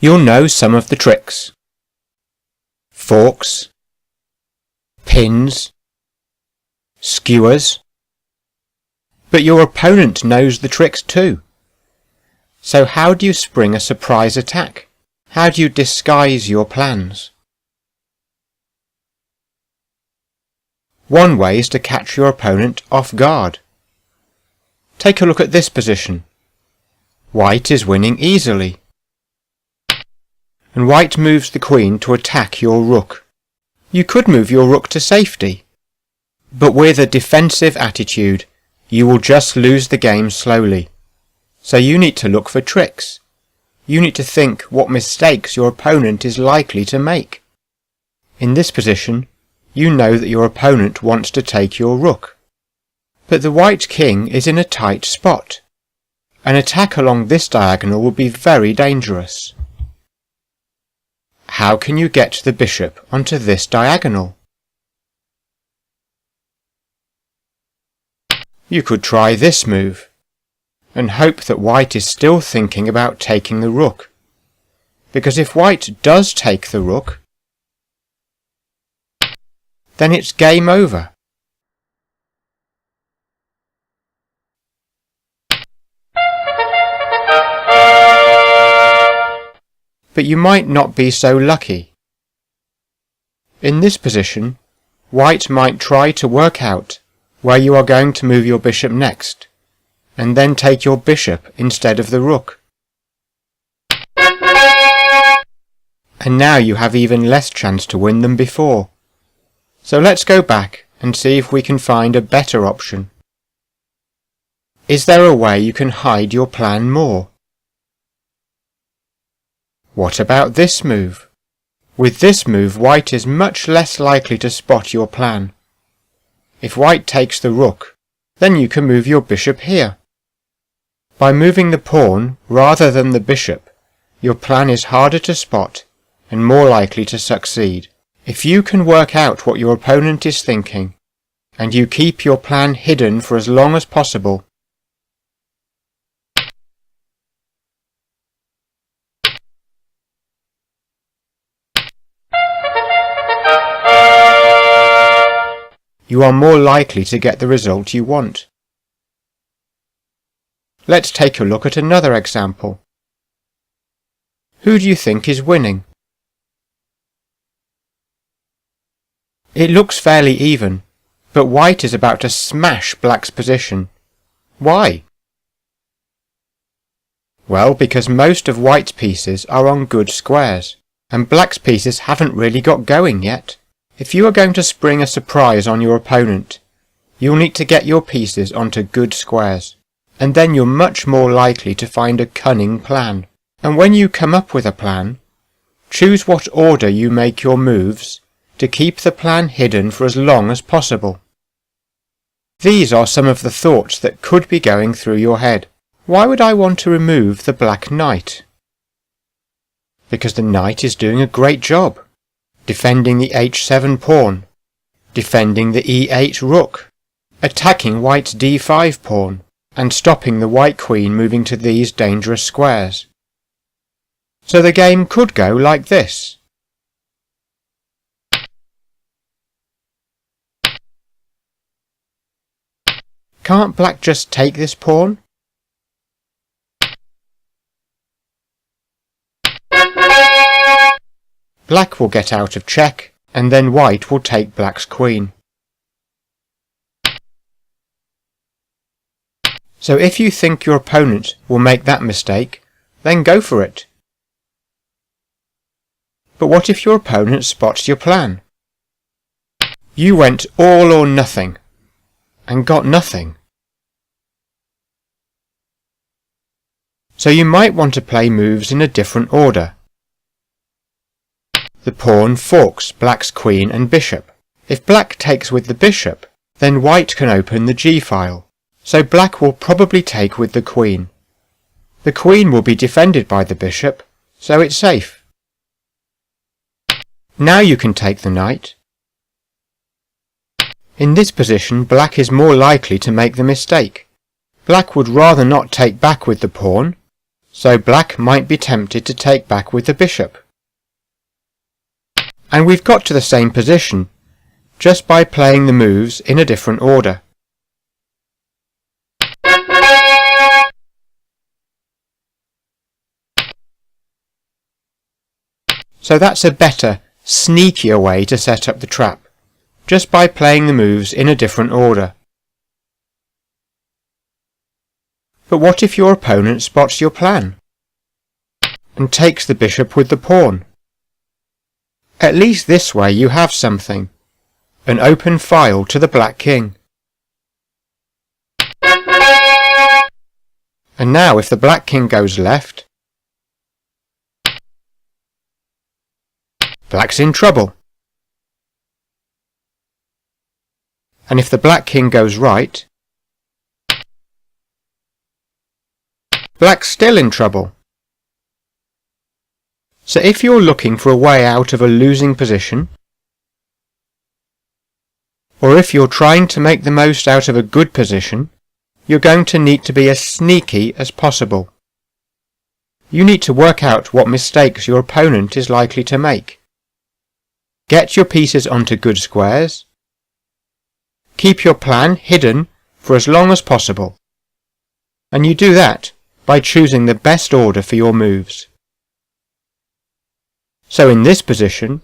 you'll know some of the tricks. Forks, pins, skewers. But your opponent knows the tricks too. So how do you spring a surprise attack? How do you disguise your plans? One way is to catch your opponent off guard. Take a look at this position. White is winning easily. And white moves the queen to attack your rook. You could move your rook to safety, but with a defensive attitude, you will just lose the game slowly. So you need to look for tricks. You need to think what mistakes your opponent is likely to make. In this position, you know that your opponent wants to take your rook. But the white king is in a tight spot. An attack along this diagonal will be very dangerous. How can you get the bishop onto this diagonal? You could try this move, and hope that white is still thinking about taking the rook. Because if white does take the rook, then it's game over. But you might not be so lucky. In this position, white might try to work out where you are going to move your bishop next, and then take your bishop instead of the rook. And now you have even less chance to win than before. So let's go back and see if we can find a better option. Is there a way you can hide your plan more? What about this move? With this move, white is much less likely to spot your plan. If white takes the rook, then you can move your bishop here. By moving the pawn rather than the bishop, your plan is harder to spot and more likely to succeed. If you can work out what your opponent is thinking, and you keep your plan hidden for as long as possible, you are more likely to get the result you want. Let's take a look at another example. Who do you think is winning? It looks fairly even, but white is about to smash black's position. Why? Well, because most of white's pieces are on good squares, and black's pieces haven't really got going yet. If you are going to spring a surprise on your opponent, you'll need to get your pieces onto good squares, and then you're much more likely to find a cunning plan. And when you come up with a plan, choose what order you make your moves to keep the plan hidden for as long as possible. These are some of the thoughts that could be going through your head. Why would I want to remove the black knight? Because the knight is doing a great job. Defending the h7 pawn, defending the e8 rook, attacking white's d5 pawn, and stopping the white queen moving to these dangerous squares. So the game could go like this. Can't black just take this pawn? Black will get out of check, and then white will take black's queen. So if you think your opponent will make that mistake, then go for it. But what if your opponent spots your plan? You went all or nothing, and got nothing. So you might want to play moves in a different order. The pawn forks black's queen and bishop. If black takes with the bishop, then white can open the g-file, so black will probably take with the queen. The queen will be defended by the bishop, so it's safe. Now you can take the knight. In this position, black is more likely to make the mistake. Black would rather not take back with the pawn, so black might be tempted to take back with the bishop. And we've got to the same position, just by playing the moves in a different order. So that's a better, sneakier way to set up the trap, just by playing the moves in a different order. But what if your opponent spots your plan and takes the bishop with the pawn? At least this way you have something, an open file to the black king. And now if the black king goes left, black's in trouble. And if the black king goes right, black's still in trouble. So if you're looking for a way out of a losing position, or if you're trying to make the most out of a good position, you're going to need to be as sneaky as possible. You need to work out what mistakes your opponent is likely to make. Get your pieces onto good squares. Keep your plan hidden for as long as possible. And you do that by choosing the best order for your moves. So in this position,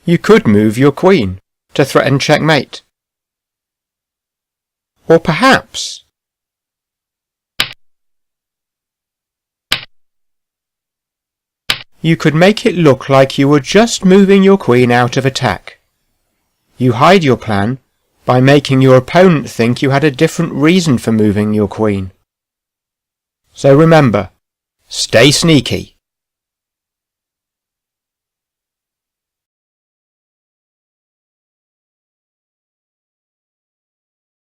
you could move your queen to threaten checkmate. Or perhaps you could make it look like you were just moving your queen out of attack. You hide your plan by making your opponent think you had a different reason for moving your queen. So remember, stay sneaky.